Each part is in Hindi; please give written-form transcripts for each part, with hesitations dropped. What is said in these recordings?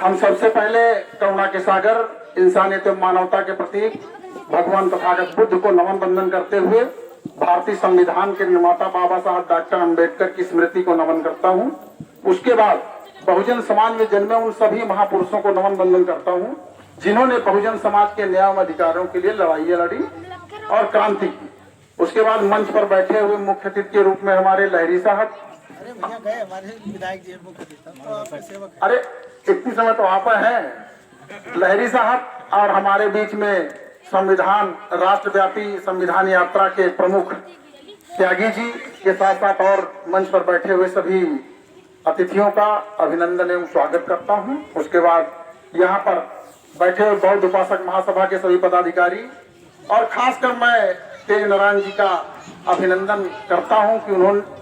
हम सबसे पहले करुणा के सागर, इंसानियत एवं मानवता के प्रतीक भगवान तथागत बुद्ध को नमन बंदन करते हुए भारतीय संविधान के निर्माता बाबा साहब डॉक्टर अम्बेडकर की स्मृति को नमन करता हूँ। उसके बाद बहुजन समाज में जन्मे उन सभी महापुरुषों को नमन बंदन करता हूँ जिन्होंने बहुजन समाज के न्याय एवं अधिकारों के लिए लड़ाइयाँ लड़ी और क्रांति की। उसके बाद मंच पर बैठे हुए मुख्य अतिथि के रूप में हमारे लहरी साहब। अरे इतनी समय तो आप हैं लहरी साहब, और हमारे बीच में संविधान राष्ट्रव्यापी संविधान यात्रा के प्रमुख त्यागी जी के साथ साथ और मंच पर बैठे हुए सभी अतिथियों का अभिनंदन एवं स्वागत करता हूं। उसके बाद यहाँ पर बैठे हुए बौद्ध उपासक महासभा के सभी पदाधिकारी और खासकर मैं तेज नारायण जी का अभिनंदन करता हूं कि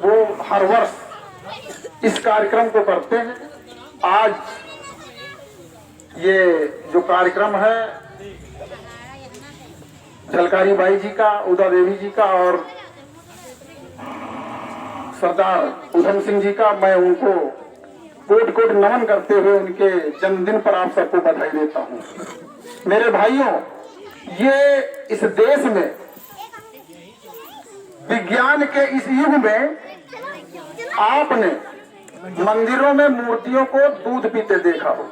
वो हर वर्ष इस कार्यक्रम को करते हैं। आज ये जो कार्यक्रम है झलकारी बाई जी का, उदा देवी जी का और सरदार उधम सिंह जी का, मैं उनको कोट कोट नमन करते हुए उनके जन्मदिन पर आप सबको बधाई देता हूँ। मेरे भाइयों, ये इस देश में विज्ञान के इस युग में आपने मंदिरों में मूर्तियों को दूध पीते देखा हो।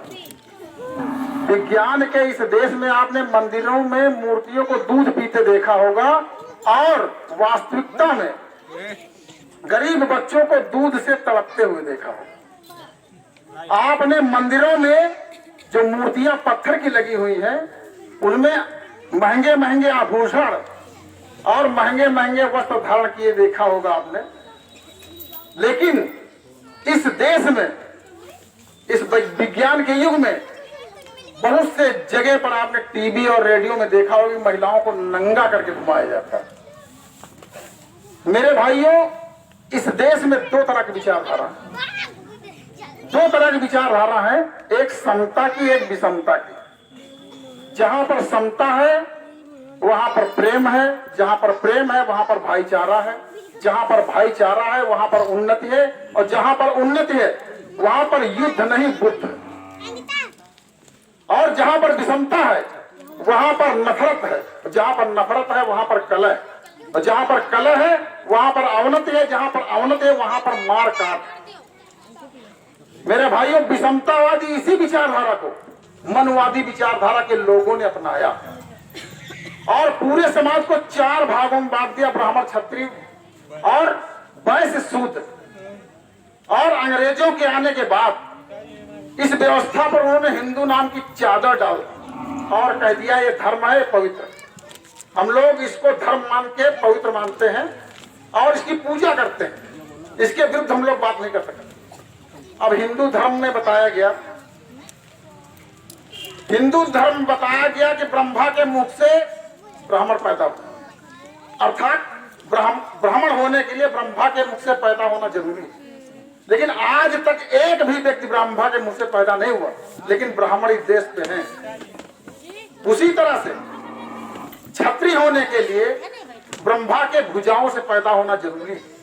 विज्ञान के इस देश में आपने मंदिरों में मूर्तियों को दूध पीते देखा होगा और वास्तविकता में गरीब बच्चों को दूध से तड़पते हुए देखा होगा। आपने मंदिरों में जो मूर्तियां पत्थर की लगी हुई हैं उनमें महंगे महंगे आभूषण और महंगे महंगे वस्त्र धारण किए देखा होगा आपने। लेकिन इस देश में इस विज्ञान के युग में बहुत से जगह पर आपने टीवी और रेडियो में देखा होगा कि महिलाओं को नंगा करके घुमाया जाता है। मेरे भाइयों, इस देश में दो तरह की विचारधारा है। दो तरह की विचारधारा है, एक समता की, एक विषमता की। जहां पर समता है वहां पर प्रेम है, जहां पर प्रेम है वहां पर भाईचारा है, जहां पर भाईचारा है वहां पर उन्नति है, और जहां पर उन्नति है वहां पर युद्ध नहीं बुद्ध। और जहां पर विषमता है वहां पर नफरत है, जहां पर नफरत है वहां पर कलह, और जहां पर कलह है वहां पर अवनति है, जहां पर अवनति है वहां पर मार काट। मेरे भाइयों, विषमतावादी इसी विचारधारा को मनवादी विचारधारा के लोगों ने अपनाया और पूरे समाज को चार भागों में बांट दिया, ब्राह्मण, क्षत्रिय और वैश्य, शूद्र। और अंग्रेजों के आने के बाद इस व्यवस्था पर उन्होंने हिंदू नाम की चादर डाल और कह दिया ये धर्म है पवित्र। हम लोग इसको धर्म मान के पवित्र मानते हैं और इसकी पूजा करते हैं। इसके विरुद्ध हम लोग बात नहीं कर सकते। अब हिंदू धर्म में बताया गया, हिंदू धर्म बताया गया कि ब्रह्मा के मुख से ब्राह्मण पैदा हुआ, अर्थात ब्राह्मण होने के लिए ब्रह्मा के मुख से पैदा होना जरूरी है। लेकिन आज तक एक भी व्यक्ति ब्रह्मा के मुख से पैदा नहीं हुआ, लेकिन ब्राह्मण इस देश पे हैं। उसी तरह से क्षत्रिय होने के लिए ब्रह्मा के भुजाओं से पैदा होना जरूरी है।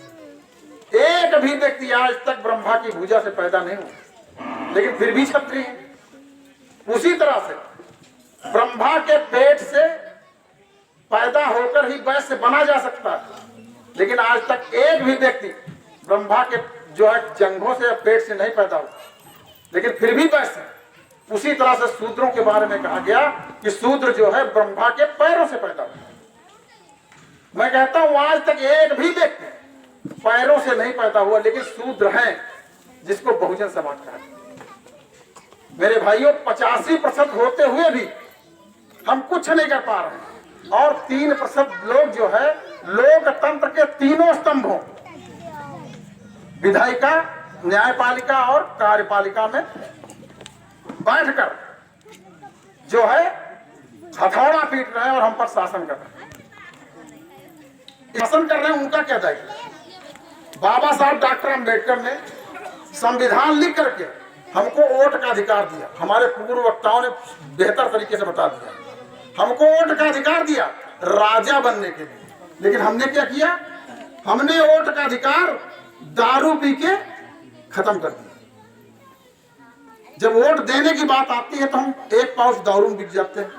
एक भी व्यक्ति आज तक ब्रह्मा की भुजा से पैदा नहीं हुआ, लेकिन फिर भी क्षत्रिय है। उसी तरह से ब्रह्मा के पेट से पैदा होकर ही वैश्य बना जा सकता है, लेकिन आज तक एक भी व्यक्ति ब्रह्मा के जो है जंघों से या पेट से नहीं पैदा हुआ, लेकिन फिर भी वैश्य। उसी तरह से शूद्रों के बारे में कहा गया कि शूद्र जो है ब्रह्मा के पैरों से पैदा हुआ। मैं कहता हूं आज तक एक भी व्यक्ति पैरों से नहीं पैदा हुआ, लेकिन शूद्र हैं जिसको बहुजन समाज कहा जाता। मेरे भाइयों, 85% होते हुए भी हम कुछ नहीं कर पा रहे हैं और 3% लोग जो है लोकतंत्र के तीनों स्तंभों विधायिका, न्यायपालिका और कार्यपालिका में बैठकर जो है हथौड़ा पीट रहे हैं और हम पर शासन कर रहे हैं। शासन कर रहे हैं उनका क्या दायित्व? बाबा साहब डॉक्टर अम्बेडकर ने संविधान लिख करके हमको वोट का अधिकार दिया। हमारे पूर्व वक्ताओं ने बेहतर तरीके से बता दिया। हमको वोट का अधिकार दिया राजा बनने के लिए, लेकिन हमने क्या किया? हमने वोट का अधिकार दारू पी के खत्म कर दिया। जब वोट देने की बात आती है तो हम एक पाउच दारू में बिक जाते हैं,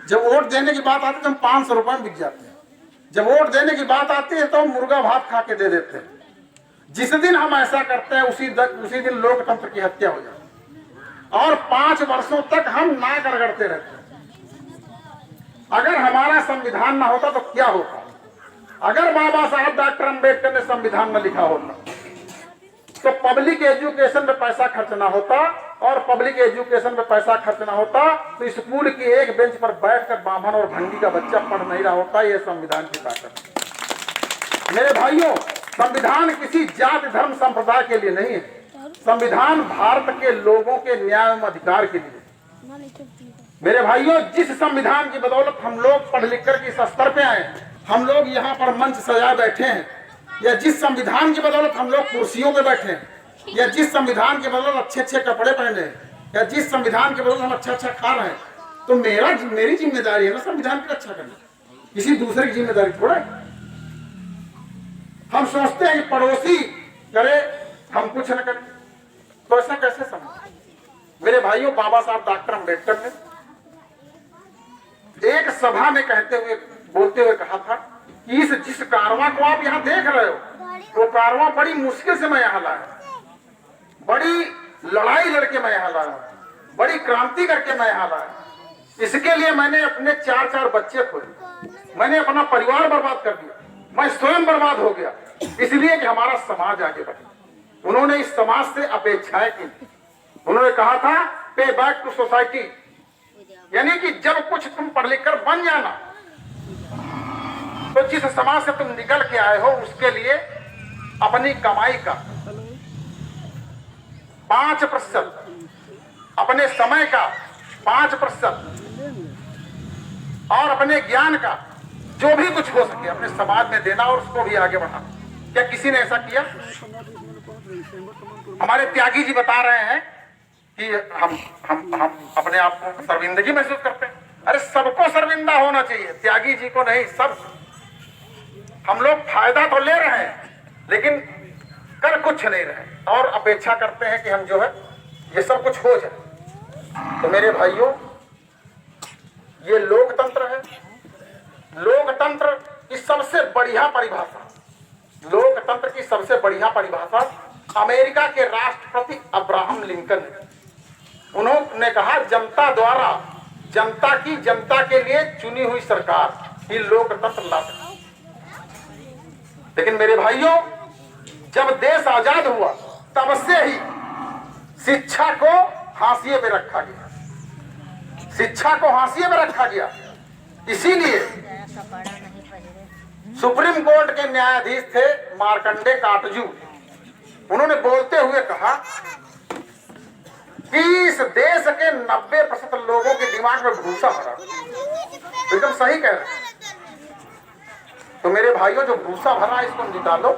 जब वोट देने की बात आती है तो हम 500 रुपए में बिक जाते हैं, जब वोट देने की बात आती है तो हम मुर्गा भात खा के दे देते हैं। जिस दिन हम ऐसा करते हैं उसी दिन लोकतंत्र की हत्या हो जाती है और 5 वर्षों तक हम नाक रगड़ते रहते हैं। अगर हमारा संविधान ना होता तो क्या होता? अगर बाबा साहब डॉक्टर अंबेडकर ने संविधान में लिखा होता तो पब्लिक एजुकेशन में पैसा खर्च ना होता, और पब्लिक एजुकेशन में पैसा खर्च ना होता तो स्कूल की एक बेंच पर बैठकर बाभन और भंगी का बच्चा पढ़ नहीं रहा होता। यह संविधान की ताकत है। मेरे भाइयों, संविधान किसी जाति धर्म संप्रदाय के लिए नहीं है, संविधान भारत के लोगों के न्याय एवं अधिकार के लिए। मेरे भाइयों, जिस संविधान की बदौलत हम लोग पढ़ लिख कर इस स्तर पे आए, हम लोग यहाँ पर मंच सजा बैठे हैं, या जिस संविधान की बदौलत हम लोग कुर्सियों पे बैठे हैं, या जिस संविधान के बदौलत अच्छे अच्छे कपड़े पहने हैं, या जिस संविधान के बदौलत हम अच्छा अच्छा खा रहे हैं, तो मेरी जिम्मेदारी है ना संविधान की रक्षा करना, किसी दूसरे की जिम्मेदारी थोड़ा है। हम सोचते हैं कि पड़ोसी करे हम कुछ न करें, तो ऐसा कैसे समझ? मेरे भाइयों, बाबा साहब डॉक्टर अंबेडकर ने एक सभा में बोलते हुए कहा था कि जिस कारवां को आप यहाँ देख रहे हो, वो कारवां बड़ी मुश्किल से मैं यहाँ लाया, बड़ी लड़ाई लड़के मैं यहाँ लाया, बड़ी क्रांति करके मैं यहाँ लाया। इसके लिए मैंने अपने 4 बच्चे खोए, मैंने अपना परिवार बर्बाद कर दिया, मैं स्वयं बर्बाद हो गया, इसलिए कि हमारा समाज आगे बढ़े। उन्होंने इस समाज से अपेक्षाएं की। उन्होंने कहा था पे बैक टू सोसाइटी, यानी कि जब कुछ तुम पढ़ लिख कर बन जाना तो जिस समाज से तुम निकल के आए हो उसके लिए अपनी कमाई का 5%, अपने समय का 5% और अपने ज्ञान का जो भी कुछ हो सके अपने समाज में देना और उसको भी आगे बढ़ाना। क्या किसी ने ऐसा किया? हमारे त्यागी जी बता रहे हैं कि हम अपने आप को शर्मिंदगी महसूस करते हैं। अरे सबको शर्मिंदा होना चाहिए, त्यागी जी को नहीं, सब। हम लोग फायदा तो ले रहे हैं लेकिन कर कुछ नहीं रहे और अपेक्षा करते हैं कि हम जो है ये सब कुछ हो जाए। तो मेरे भाइयों, ये लोकतंत्र है। लोकतंत्र की सबसे बढ़िया परिभाषा, लोकतंत्र की सबसे बढ़िया परिभाषा अमेरिका के राष्ट्रपति अब्राहम लिंकन ने। उन्होंने कहा, जनता द्वारा जनता की जनता के लिए चुनी हुई सरकार ही लोकतंत्र ला सकती। लेकिन मेरे भाइयों, जब देश आजाद हुआ तब से ही शिक्षा को हाशिए पे रखा गया, शिक्षा को हाशिए पे रखा गया। इसीलिए सुप्रीम कोर्ट के न्यायाधीश थे मार्कंडे काटजू, उन्होंने बोलते हुए कहा कि इस देश के 90% लोगों के दिमाग में भूसा भरा। एकदम सही कह रहे हैं। तो मेरे भाइयों, जो भूसा भरा इसको निकालो।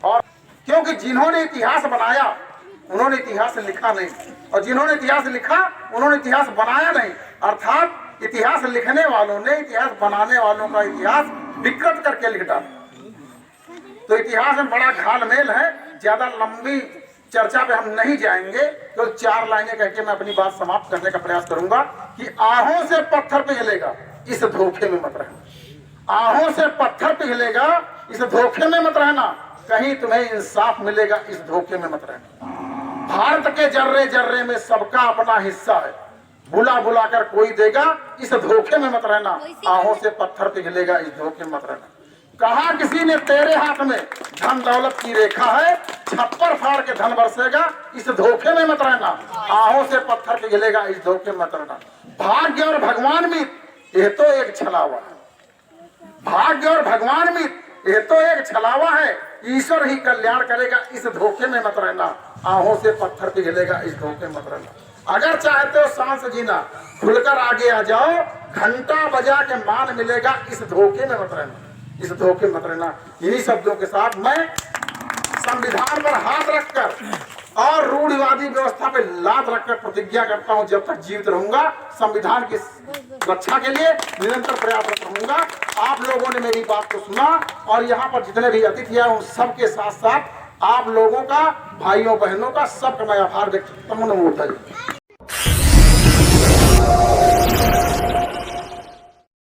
और क्योंकि जिन्होंने इतिहास बनाया उन्होंने इतिहास लिखा नहीं, और जिन्होंने इतिहास लिखा उन्होंने इतिहास बनाया नहीं। अर्थात इतिहास लिखने वालों ने इतिहास बनाने वालों का इतिहास विकृत करके लिख डाला। तो इतिहास में बड़ा घालमेल है। ज्यादा लंबी चर्चा पे हम नहीं जाएंगे, तो 4 लाइनें कहकर मैं अपनी बात समाप्त करने का प्रयास करूंगा कि आहों से पत्थर पिघलेगा, इस धोखे में मत रहना। आहों से पत्थर पिघलेगा, इस धोखे में मत रहना। कहीं तुम्हें इंसाफ मिलेगा, इस धोखे में मत रहना। भारत के जर्रे जर्रे में सबका अपना हिस्सा है, बुला बुला कर कोई देगा, इस धोखे में मत रहना। आहों से पत्थर पिघलेगा, इस धोखे में मत रहना। कहा किसी ने तेरे हाथ में धन दौलत की रेखा है, छप्पर फाड़ के धन बरसेगा, इस धोखे में मत रहना। आहों से पत्थर पिघलेगा, इस धोखे में मत रहना। भाग्य और भगवान मित, यह तो एक छलावा है। भाग्य और भगवान मित, यह तो एक छलावा है। ईश्वर ही कल्याण करेगा, इस धोखे में मत रहना। आहों से पत्थर पिघलेगा, इस धोखे में मत रहना। अगर चाहते हो सांस जीना, खुलकर आगे आ जाओ, घंटा बजा के मान मिलेगा, इस धोखे में मत रहना, इस धोखे मत रहना। इन्हीं शब्दों के साथ मैं संविधान पर हाथ रखकर और रूढ़िवादी व्यवस्था पे लात रखकर प्रतिज्ञा करता हूं, जब तक जीवित रहूंगा संविधान की रक्षा के लिए निरंतर प्रयासरत रहूंगा। आप लोगों ने मेरी बात को सुना और यहाँ पर जितने भी अतिथि हैं उन सबके साथ साथ आप लोगों का भाइयों बहनों का सबका मैं आभार व्यक्त करता हूँ। नमो बुद्धाय।